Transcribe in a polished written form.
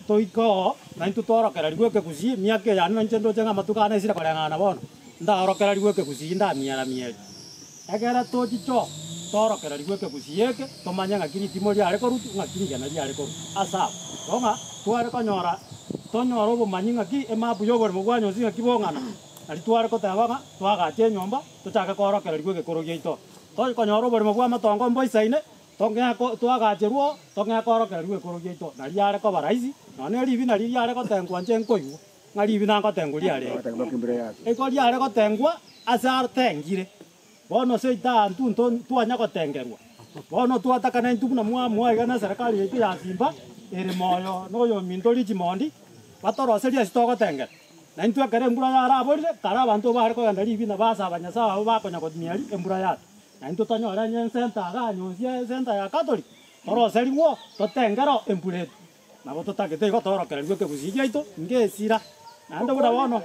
toiko na ntutorokera rigweke kusi miake ya no nchendo chenga matuka na sira korengana bono ndarokera rigweke kusi ndamiara mieri egera tojicho torokera rigweke kusi yeke tomanya ngakiri timori are korutu ngakiri gana ri are korutu asa bonga tware konyora tonyora obumanyi ngaki emapu yogore mugwanyo singa kibongana ari tware kotabanga twagache nyomba tuchaka korokera rigweke korogia ito to konyora oborimo bwa matongo mboisaine twagacherwo tong'ea korokera rigweke korogia ito na riare ko baraizi none ribi na riare kotengwa njenkoiwo ng'aribi na ngotengwa riare eko riare kotengwa asa tengire bono seita ntunto twanya gotengerwa bono twatakana ntubuna mwa igana serikali yetu ya Simba ere moyo noyo mindori chimondi batoroseria sitogotengera na ntwa kare mbura ya raborire kara abantu bare ko yandari bina basa banyasa abo bakonya godimiari embura ya na ntwa tanyora nyen center ga nyonsia center ya Catholic toroseriwo totengero embure na boto takete go torokera rigweke kusigia ito ngesira na ndo bura bono